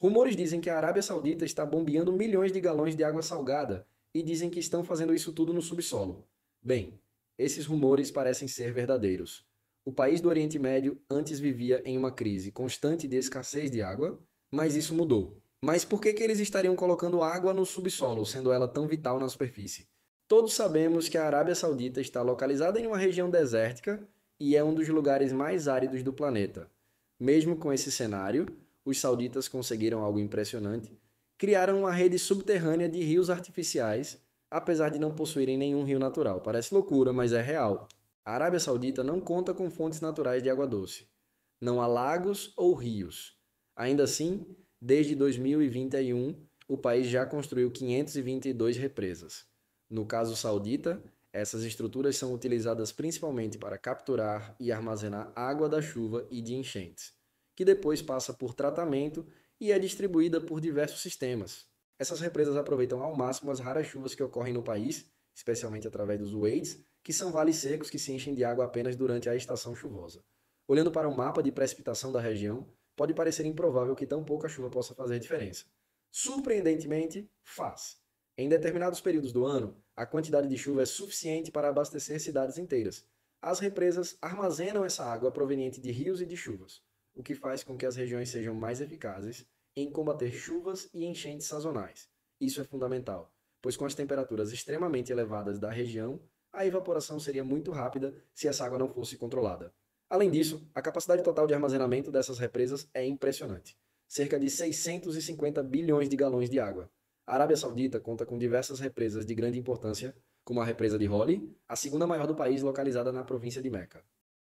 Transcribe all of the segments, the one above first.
Rumores dizem que a Arábia Saudita está bombeando milhões de galões de água salgada e dizem que estão fazendo isso tudo no subsolo. Bem, esses rumores parecem ser verdadeiros. O país do Oriente Médio antes vivia em uma crise constante de escassez de água, mas isso mudou. Mas por que eles estariam colocando água no subsolo, sendo ela tão vital na superfície? Todos sabemos que a Arábia Saudita está localizada em uma região desértica e é um dos lugares mais áridos do planeta. Mesmo com esse cenário, os sauditas conseguiram algo impressionante. Criaram uma rede subterrânea de rios artificiais, apesar de não possuírem nenhum rio natural. Parece loucura, mas é real. A Arábia Saudita não conta com fontes naturais de água doce. Não há lagos ou rios. Ainda assim, desde 2021, o país já construiu 522 represas. No caso saudita, essas estruturas são utilizadas principalmente para capturar e armazenar água da chuva e de enchentes, que depois passa por tratamento e é distribuída por diversos sistemas. Essas represas aproveitam ao máximo as raras chuvas que ocorrem no país, especialmente através dos wades, que são vales secos que se enchem de água apenas durante a estação chuvosa. Olhando para o mapa de precipitação da região, pode parecer improvável que tão pouca chuva possa fazer diferença. Surpreendentemente, faz. Em determinados períodos do ano, a quantidade de chuva é suficiente para abastecer cidades inteiras. As represas armazenam essa água proveniente de rios e de chuvas, o que faz com que as regiões sejam mais eficazes em combater chuvas e enchentes sazonais. Isso é fundamental, pois com as temperaturas extremamente elevadas da região, a evaporação seria muito rápida se essa água não fosse controlada. Além disso, a capacidade total de armazenamento dessas represas é impressionante. Cerca de 650 bilhões de galões de água. A Arábia Saudita conta com diversas represas de grande importância, como a represa de Holi, a segunda maior do país localizada na província de Meca.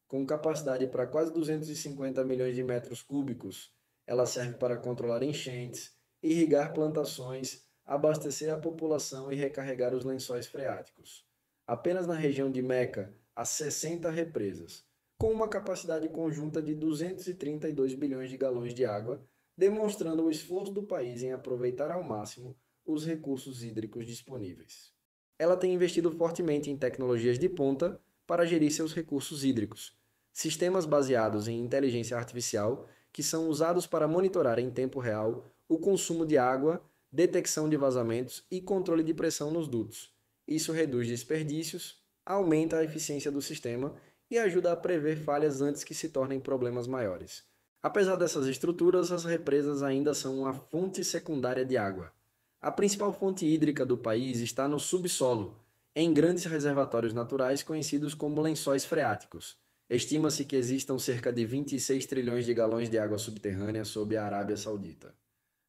Com capacidade para quase 250 milhões de metros cúbicos, ela serve para controlar enchentes, irrigar plantações, abastecer a população e recarregar os lençóis freáticos. Apenas na região de Meca há 60 represas, com uma capacidade conjunta de 232 bilhões de galões de água, demonstrando o esforço do país em aproveitar ao máximo os recursos hídricos disponíveis. Ela tem investido fortemente em tecnologias de ponta para gerir seus recursos hídricos, sistemas baseados em inteligência artificial que são usados para monitorar em tempo real o consumo de água, detecção de vazamentos e controle de pressão nos dutos. Isso reduz desperdícios, aumenta a eficiência do sistema e ajuda a prever falhas antes que se tornem problemas maiores. Apesar dessas estruturas, as represas ainda são uma fonte secundária de água. A principal fonte hídrica do país está no subsolo, em grandes reservatórios naturais conhecidos como lençóis freáticos. Estima-se que existam cerca de 26 trilhões de galões de água subterrânea sob a Arábia Saudita.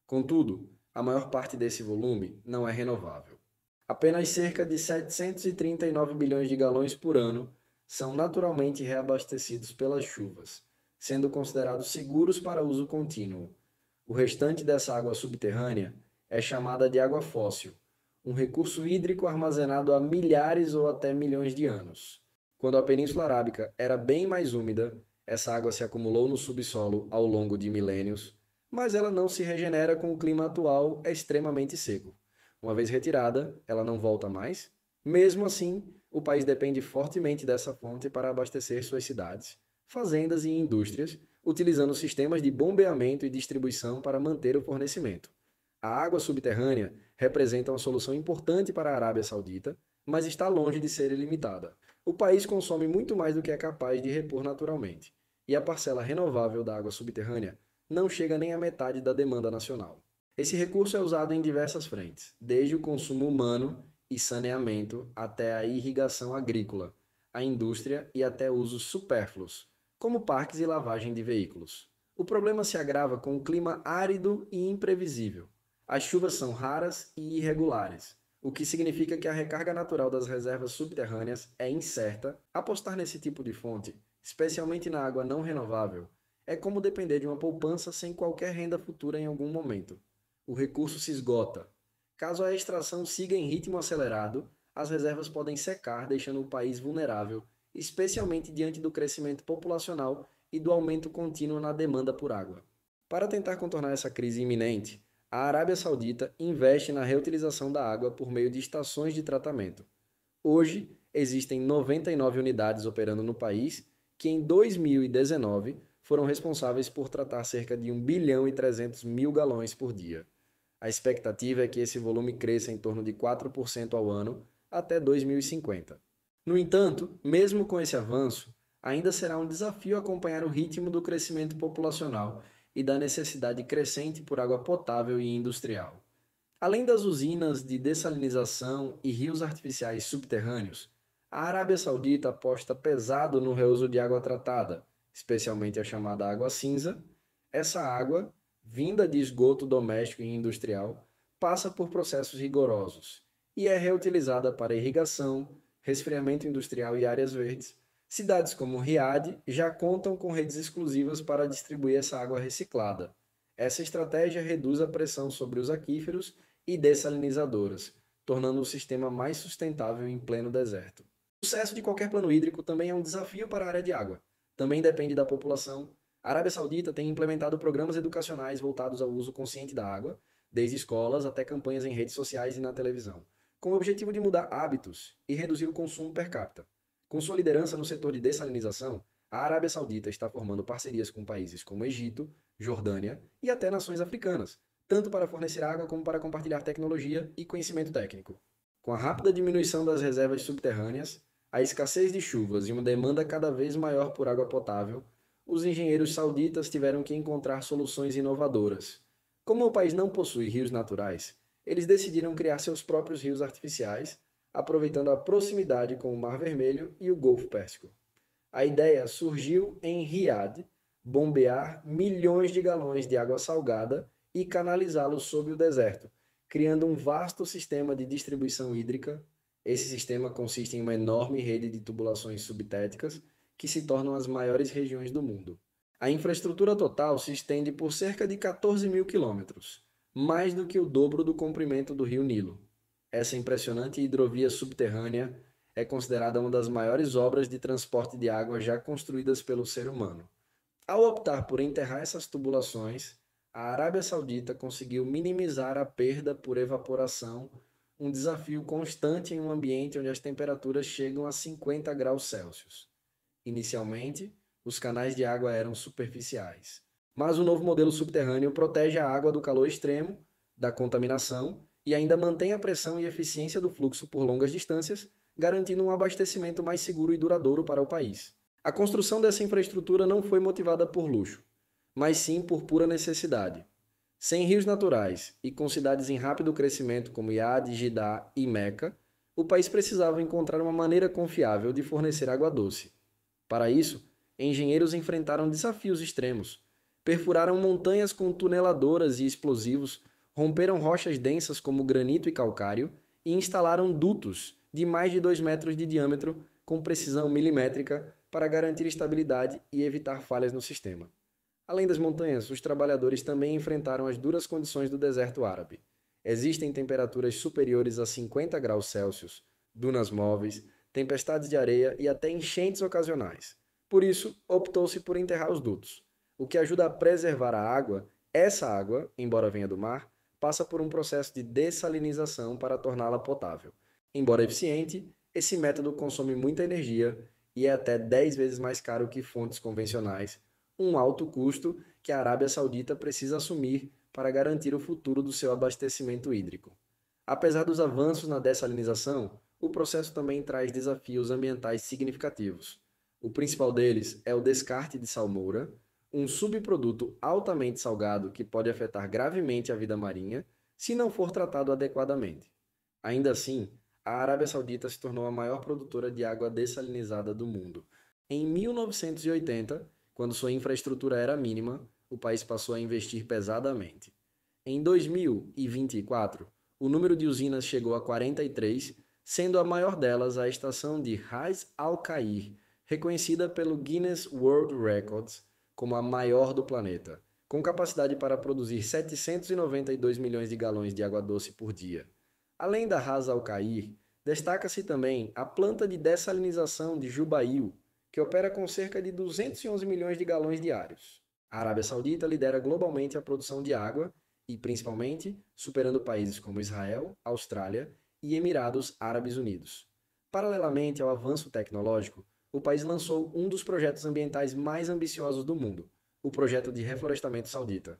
Contudo, a maior parte desse volume não é renovável. Apenas cerca de 739 bilhões de galões por ano são naturalmente reabastecidos pelas chuvas, sendo considerados seguros para uso contínuo. O restante dessa água subterrânea é chamada de água fóssil, um recurso hídrico armazenado há milhares ou até milhões de anos. Quando a Península Arábica era bem mais úmida, essa água se acumulou no subsolo ao longo de milênios, mas ela não se regenera com o clima atual extremamente seco. Uma vez retirada, ela não volta mais. Mesmo assim, o país depende fortemente dessa fonte para abastecer suas cidades, fazendas e indústrias, utilizando sistemas de bombeamento e distribuição para manter o fornecimento. A água subterrânea representa uma solução importante para a Arábia Saudita, mas está longe de ser ilimitada. O país consome muito mais do que é capaz de repor naturalmente, e a parcela renovável da água subterrânea não chega nem à metade da demanda nacional. Esse recurso é usado em diversas frentes, desde o consumo humano e saneamento até a irrigação agrícola, a indústria e até usos supérfluos, como parques e lavagem de veículos. O problema se agrava com o clima árido e imprevisível. As chuvas são raras e irregulares, o que significa que a recarga natural das reservas subterrâneas é incerta. Apostar nesse tipo de fonte, especialmente na água não renovável, é como depender de uma poupança sem qualquer renda futura em algum momento. O recurso se esgota. Caso a extração siga em ritmo acelerado, as reservas podem secar, deixando o país vulnerável, especialmente diante do crescimento populacional e do aumento contínuo na demanda por água. Para tentar contornar essa crise iminente, a Arábia Saudita investe na reutilização da água por meio de estações de tratamento. Hoje, existem 99 unidades operando no país que, em 2019, foram responsáveis por tratar cerca de 1 bilhão e 300 mil galões por dia. A expectativa é que esse volume cresça em torno de 4% ao ano até 2050. No entanto, mesmo com esse avanço, ainda será um desafio acompanhar o ritmo do crescimento populacional e da necessidade crescente por água potável e industrial. Além das usinas de dessalinização e rios artificiais subterrâneos, a Arábia Saudita aposta pesado no reuso de água tratada, especialmente a chamada água cinza. Essa água, vinda de esgoto doméstico e industrial, passa por processos rigorosos e é reutilizada para irrigação, resfriamento industrial e áreas verdes. Cidades como Riad já contam com redes exclusivas para distribuir essa água reciclada. Essa estratégia reduz a pressão sobre os aquíferos e dessalinizadoras, tornando o sistema mais sustentável em pleno deserto. O sucesso de qualquer plano hídrico também é um desafio para a área de água. Também depende da população. A Arábia Saudita tem implementado programas educacionais voltados ao uso consciente da água, desde escolas até campanhas em redes sociais e na televisão, com o objetivo de mudar hábitos e reduzir o consumo per capita. Com sua liderança no setor de dessalinização, a Arábia Saudita está formando parcerias com países como Egito, Jordânia e até nações africanas, tanto para fornecer água como para compartilhar tecnologia e conhecimento técnico. Com a rápida diminuição das reservas subterrâneas, a escassez de chuvas e uma demanda cada vez maior por água potável, os engenheiros sauditas tiveram que encontrar soluções inovadoras. Como o país não possui rios naturais, eles decidiram criar seus próprios rios artificiais, aproveitando a proximidade com o Mar Vermelho e o Golfo Pérsico. A ideia surgiu em Riad, bombear milhões de galões de água salgada e canalizá-los sob o deserto, criando um vasto sistema de distribuição hídrica. Esse sistema consiste em uma enorme rede de tubulações subtéticas que se tornam as maiores regiões do mundo. A infraestrutura total se estende por cerca de 14 mil quilômetros, mais do que o dobro do comprimento do rio Nilo. Essa impressionante hidrovia subterrânea é considerada uma das maiores obras de transporte de água já construídas pelo ser humano. Ao optar por enterrar essas tubulações, a Arábia Saudita conseguiu minimizar a perda por evaporação, um desafio constante em um ambiente onde as temperaturas chegam a 50 graus Celsius. Inicialmente, os canais de água eram superficiais, mas o novo modelo subterrâneo protege a água do calor extremo, da contaminação e ainda mantém a pressão e eficiência do fluxo por longas distâncias, garantindo um abastecimento mais seguro e duradouro para o país. A construção dessa infraestrutura não foi motivada por luxo, mas sim por pura necessidade. Sem rios naturais e com cidades em rápido crescimento como Iad, Jeddah e Meca, o país precisava encontrar uma maneira confiável de fornecer água doce. Para isso, engenheiros enfrentaram desafios extremos. Perfuraram montanhas com tuneladoras e explosivos, romperam rochas densas como granito e calcário e instalaram dutos de mais de 2 metros de diâmetro com precisão milimétrica para garantir estabilidade e evitar falhas no sistema. Além das montanhas, os trabalhadores também enfrentaram as duras condições do deserto árabe. Existem temperaturas superiores a 50 graus Celsius, dunas móveis, tempestades de areia e até enchentes ocasionais. Por isso, optou-se por enterrar os dutos. O que ajuda a preservar a água, essa água, embora venha do mar, passa por um processo de dessalinização para torná-la potável. Embora eficiente, esse método consome muita energia e é até 10 vezes mais caro que fontes convencionais, um alto custo que a Arábia Saudita precisa assumir para garantir o futuro do seu abastecimento hídrico. Apesar dos avanços na dessalinização, o processo também traz desafios ambientais significativos. O principal deles é o descarte de salmoura, um subproduto altamente salgado que pode afetar gravemente a vida marinha se não for tratado adequadamente. Ainda assim, a Arábia Saudita se tornou a maior produtora de água dessalinizada do mundo. Em 1980, quando sua infraestrutura era mínima, o país passou a investir pesadamente. Em 2024, o número de usinas chegou a 43, sendo a maior delas a estação de Ras Al Khair, reconhecida pelo Guinness World Records como a maior do planeta, com capacidade para produzir 792 milhões de galões de água doce por dia. Além da Ras Al Khair, destaca-se também a planta de dessalinização de Jubail, que opera com cerca de 211 milhões de galões diários. A Arábia Saudita lidera globalmente a produção de água e, principalmente, superando países como Israel, Austrália e Emirados Árabes Unidos. Paralelamente ao avanço tecnológico, o país lançou um dos projetos ambientais mais ambiciosos do mundo, o projeto de reflorestamento saudita.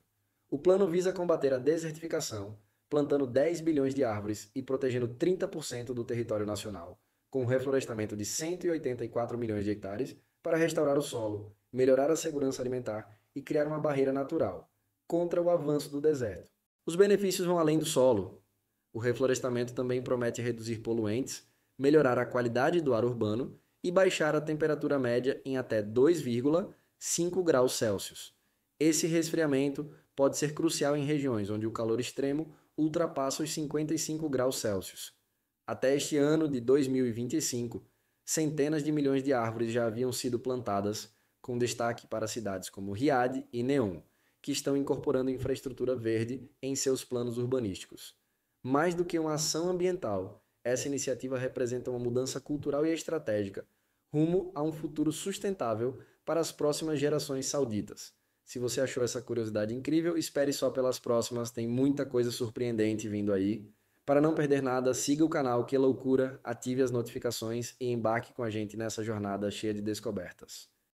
O plano visa combater a desertificação, plantando 10 bilhões de árvores e protegendo 30% do território nacional, com o reflorestamento de 184 milhões de hectares para restaurar o solo, melhorar a segurança alimentar e criar uma barreira natural contra o avanço do deserto. Os benefícios vão além do solo. O reflorestamento também promete reduzir poluentes, melhorar a qualidade do ar urbano e baixar a temperatura média em até 2,5 graus Celsius. Esse resfriamento pode ser crucial em regiões onde o calor extremo ultrapassa os 55 graus Celsius. Até este ano de 2025, centenas de milhões de árvores já haviam sido plantadas, com destaque para cidades como Riad e Neom, que estão incorporando infraestrutura verde em seus planos urbanísticos. Mais do que uma ação ambiental, essa iniciativa representa uma mudança cultural e estratégica rumo a um futuro sustentável para as próximas gerações sauditas. Se você achou essa curiosidade incrível, espere só pelas próximas, tem muita coisa surpreendente vindo aí. Para não perder nada, siga o canal Que Loucura, ative as notificações e embarque com a gente nessa jornada cheia de descobertas.